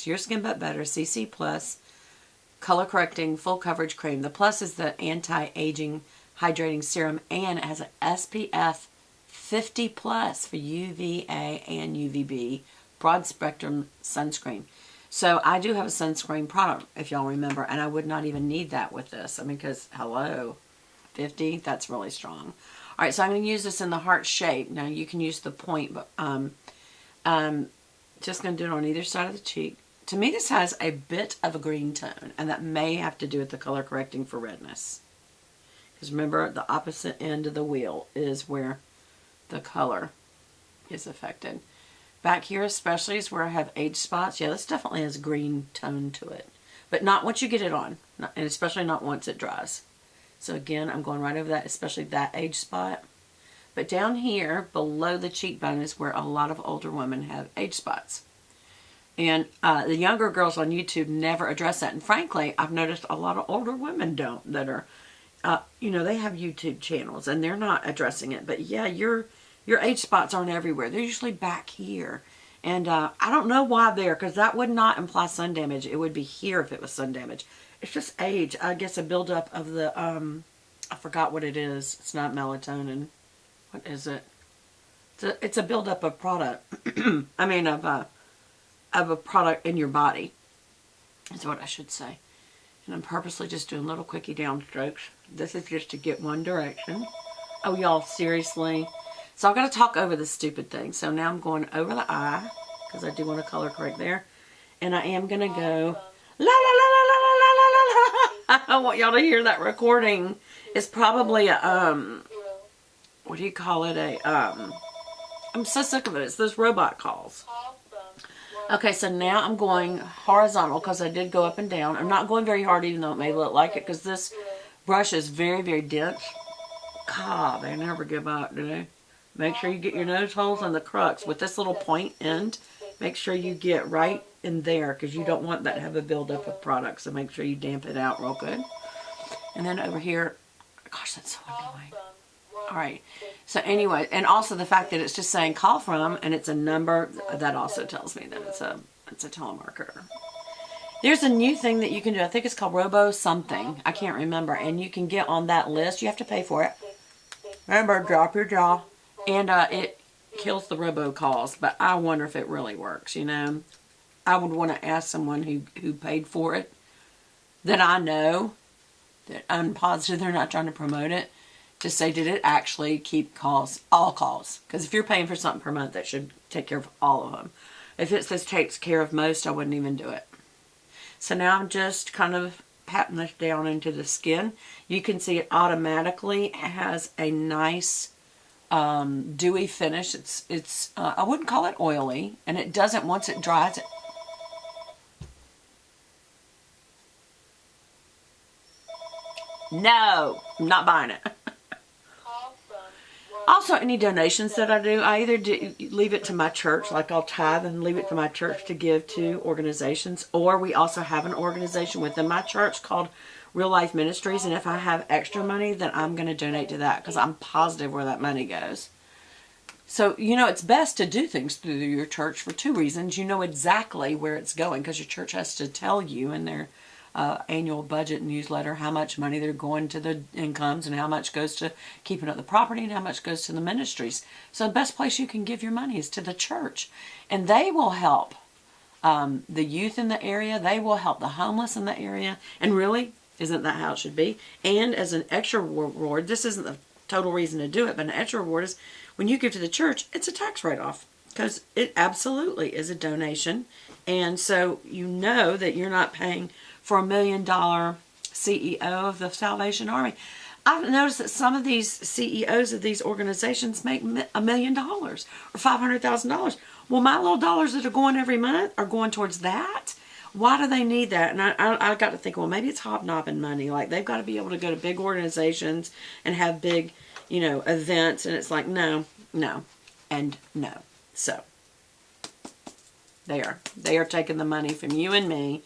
Your Skin But Better CC Plus Color Correcting Full Coverage Cream. The plus is the anti-aging hydrating serum, and it has an SPF 50 plus for UVA and UVB broad spectrum sunscreen. So I do have a sunscreen product, if y'all remember, and I would not even need that with this. I mean, because, hello, 50, that's really strong. All right, so I'm going to use this in the heart shape. Now, you can use the point, but just going to do it on either side of the cheek. To me, this has a bit of a green tone, and that may have to do with the color correcting for redness. Because remember, the opposite end of the wheel is where the color is affected. Back here especially is where I have age spots. Yeah, this definitely has a green tone to it. But not once you get it on, and especially not once it dries. So again, I'm going right over that, especially that age spot. But down here, below the cheekbone, is where a lot of older women have age spots. And the younger girls on YouTube never address that. And frankly, I've noticed a lot of older women don't, that are, they have YouTube channels and they're not addressing it. But yeah, your age spots aren't everywhere. They're usually back here. And I don't know why there, because that would not imply sun damage. It would be here if it was sun damage. It's just age. I guess a buildup of the, I forgot what it is. It's not melatonin. What is it? It's a buildup of product. I mean, of a product in your body, is what I should say. And I'm purposely just doing little quickie down strokes. This is just to get one direction. Oh, y'all, seriously? So I've got to talk over this stupid thing. So now I'm going over the eye, because I do want to color correct there. And I am going to go, la la la la la la la la la. I want y'all to hear that recording. It's probably a, what do you call it? I'm so sick of it. It's those robot calls. Okay, so now I'm going horizontal because I did go up and down. I'm not going very hard, even though it may look like it, because this brush is very, very dense. God, they never give up, do they? Make sure you get your nose holes and the crux with this little point end. Make sure you get right in there, because you don't want that to have a buildup of product. So make sure you damp it out real good. And then over here, gosh, that's so annoying. All right. So anyway, and also the fact that it's just saying call from, and it's a number, that also tells me that it's a telemarketer. There's a new thing that you can do. I think it's called Robo something. I can't remember. And you can get on that list. You have to pay for it. Remember, drop your jaw. And it kills the robocalls. But I wonder if it really works, you know. I would want to ask someone who paid for it, that I know, that I'm positive they're not trying to promote it, to say, did it actually keep calls, all calls? Because if you're paying for something per month, that should take care of all of them. If it says takes care of most, I wouldn't even do it. So now I'm just kind of patting this down into the skin. You can see it automatically has a nice dewy finish. It's I wouldn't call it oily, and it doesn't, once it dries. No, I'm not buying it. Also, any donations that I do, I either leave it to my church, like I'll tithe and leave it to my church to give to organizations, or we also have an organization within my church called Real Life Ministries, and if I have extra money, then I'm going to donate to that, because I'm positive where that money goes. So, it's best to do things through your church for two reasons. You know exactly where it's going, because your church has to tell you in their annual budget newsletter how much money they're going to the incomes, and how much goes to keeping up the property, and how much goes to the ministries. So the best place you can give your money is to the church, and they will help the youth in the area. They will help the homeless in the area. And really, isn't that how it should be? And as an extra reward, this isn't the total reason to do it, but an extra reward is when you give to the church, it's a tax write-off, because it absolutely is a donation. And so you know that you're not paying for $1 million CEO of the Salvation Army. I've noticed that some of these CEOs of these organizations make $1 million or $500,000. Well, my little dollars that are going every month are going towards that. Why do they need that? And I got to think, well, maybe it's hobnobbing money. Like, they've got to be able to go to big organizations and have big, events. And it's like, no, and no. So, they are taking the money from you and me.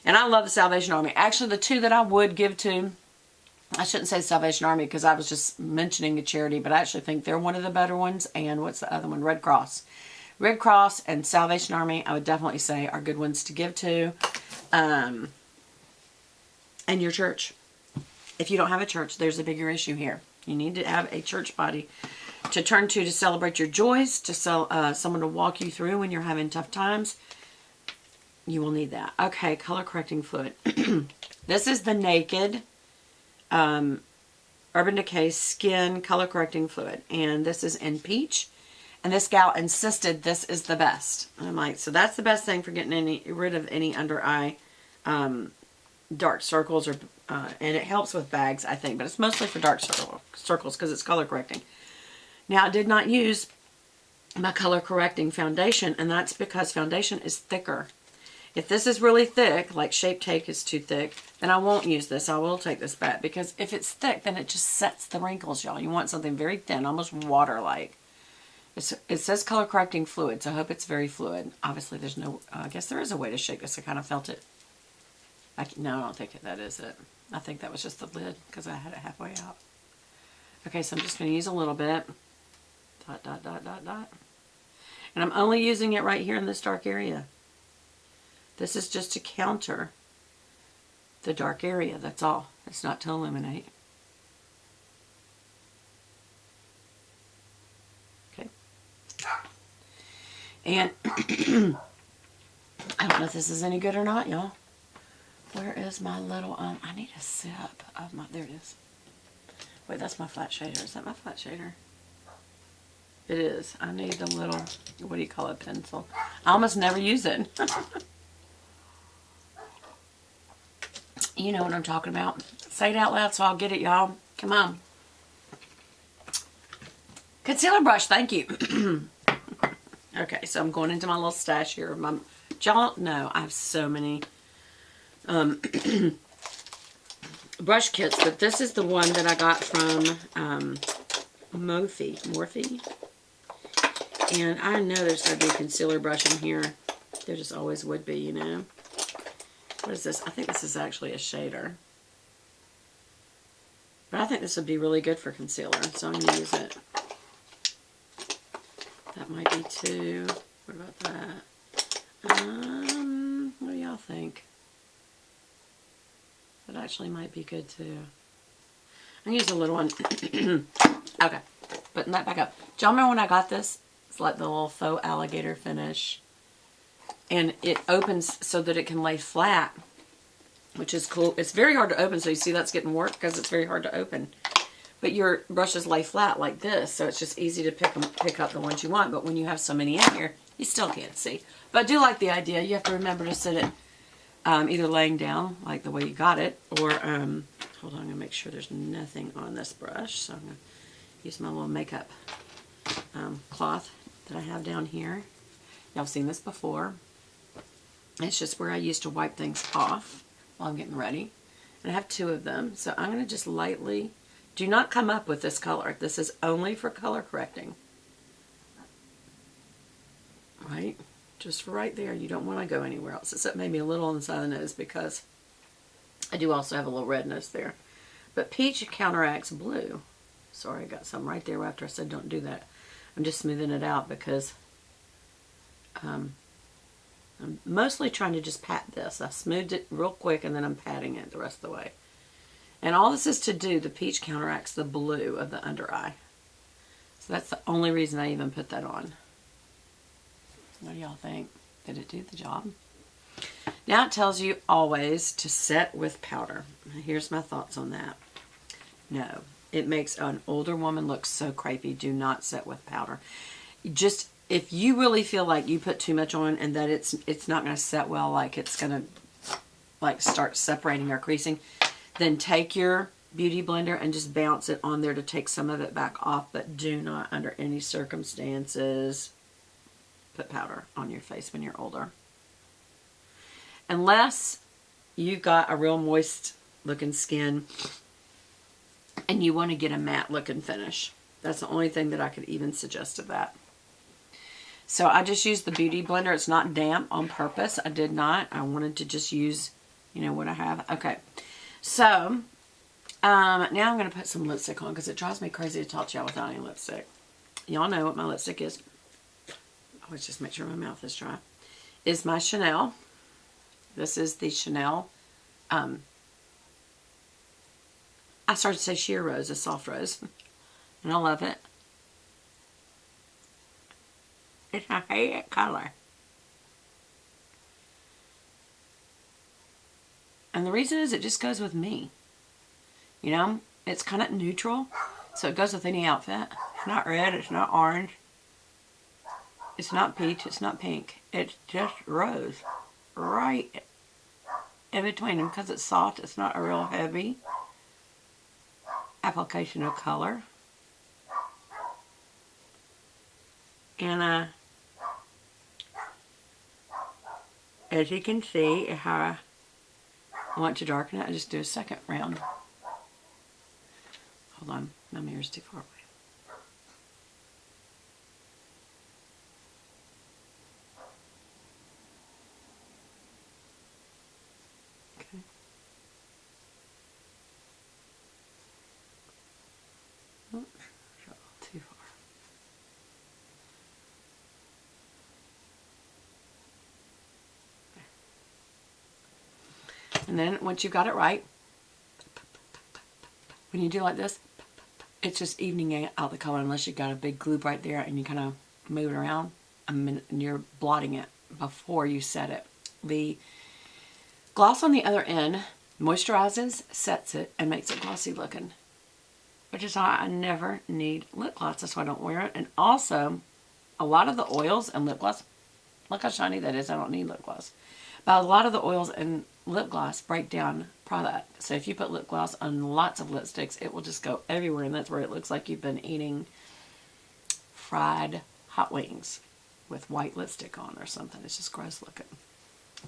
And I love the Salvation Army. Actually, the two that I would give to, I shouldn't say Salvation Army because I was just mentioning a charity, but I actually think they're one of the better ones. And what's the other one? Red Cross. Red Cross and Salvation Army, I would definitely say, are good ones to give to. And your church. If you don't have a church, there's a bigger issue here. You need to have a church body to turn to celebrate your joys, to someone to walk you through when you're having tough times. You will need that. Okay, color correcting fluid. This is the Naked Urban Decay Skin Color Correcting Fluid. And this is in peach. And this gal insisted this is the best. And I'm like, so that's the best thing for getting rid of any under eye dark circles, or and it helps with bags, I think, but it's mostly for dark circles because it's color correcting. Now, I did not use my color correcting foundation, and that's because foundation is thicker. If this is really thick, like Shape Tape is too thick, then I won't use this. I will take this back, because if it's thick, then it just sets the wrinkles, y'all. You want something very thin, almost water-like. It says color correcting fluid, so I hope it's very fluid. Obviously, there's no, I guess there is a way to shake this. I kind of felt it. No, I don't think that is it. I think that was just the lid, because I had it halfway out. Okay, so I'm just going to use a little bit. Dot, dot, dot, dot, dot. And I'm only using it right here in this dark area. This is just to counter the dark area, that's all. It's not to illuminate. Okay. And I don't know if this is any good or not, y'all. Where is my little, I need a sip of my, there it is. Wait, that's my flat shader. Is that my flat shader? It is. I need the little, what do you call it, pencil. I almost never use it. You know what I'm talking about. Say it out loud so I'll get it, y'all. Come on. Concealer brush, thank you. Okay, so I'm going into my little stash here. Y'all know I have so many brush kits, but this is the one that I got from Morphe. And I know there's going to be a concealer brush in here. There just always would be, you know. What is this? I think this is actually a shader. But I think this would be really good for concealer, so I'm going to use it. That might be too. What about that? What do y'all think? That actually might be good too. I'm going to use a little one. Okay, putting that back up. Do y'all remember when I got this? It's like the little faux alligator finish. And it opens so that it can lay flat, which is cool. It's very hard to open, so you see that's getting work because it's very hard to open. But your brushes lay flat like this, so it's just easy to pick up the ones you want. But when you have so many in here, you still can't see. But I do like the idea. You have to remember to sit it either laying down, like the way you got it, or, hold on, I'm going to make sure there's nothing on this brush. So I'm going to use my little makeup cloth that I have down here. Y'all have seen this before. It's just where I used to wipe things off while I'm getting ready. And I have two of them. So I'm going to just lightly, do not come up with this color. This is only for color correcting. Right? Just for right there. You don't want to go anywhere else. Except maybe a little on the side of the nose, because I do also have a little redness there. But peach counteracts blue. Sorry, I got some right there after I said don't do that. I'm just smoothing it out because I'm mostly trying to just pat this. I smoothed it real quick and then I'm patting it the rest of the way. And all this is to do, the peach counteracts the blue of the under eye. So that's the only reason I even put that on. What do y'all think? Did it do the job? Now it tells you always to set with powder. Here's my thoughts on that. No, it makes an older woman look so crepey. Do not set with powder. Just, if you really feel like you put too much on and that it's not going to set well, like it's going to like start separating or creasing, then take your beauty blender and just bounce it on there to take some of it back off. But do not, under any circumstances, put powder on your face when you're older. Unless you've got a real moist looking skin and you want to get a matte looking finish. That's the only thing that I could even suggest of that. So I just used the Beauty Blender. It's not damp on purpose. I did not. I wanted to just use, you know, what I have. Okay. So, now I'm going to put some lipstick on because it drives me crazy to talk to y'all without any lipstick. Y'all know what my lipstick is. let's just make sure my mouth is dry, is my Chanel. This is the Chanel, I started to say sheer rose, a soft rose, and I love it. It's my favorite color. And the reason is it just goes with me. You know, it's kind of neutral, so it goes with any outfit. It's not red, it's not orange, it's not peach, it's not pink. It's just rose. Right in between them, because it's soft, it's not a real heavy application of color. And as you can see, how I want to darken it, I just do a second round. Hold on, my mirror's too far away. Okay. Oops, too far. And then once you've got it right, when you do like this, it's just evening out the color, unless you've got a big gloop right there and you kind of move it around and you're blotting it before you set it. The gloss on the other end moisturizes, sets it, and makes it glossy looking, which is why I never need lip gloss. That's why I don't wear it. And also, a lot of the oils and lip gloss, look how shiny that is. I don't need lip gloss. But a lot of the oils and lip gloss break down product. So if you put lip gloss on lots of lipsticks, it will just go everywhere, and that's where it looks like you've been eating fried hot wings with white lipstick on or something. It's just gross looking.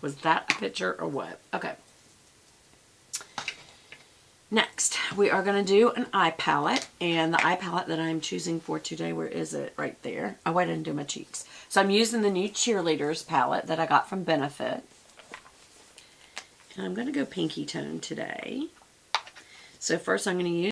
Was that a picture or what? Okay. Next, we are going to do an eye palette, and the eye palette that I'm choosing for today, where is it? Right there. Oh, I didn't do my cheeks. So I'm using the new Cheerleaders palette that I got from Benefit. And I'm going to go pinky tone today. So first I'm going to use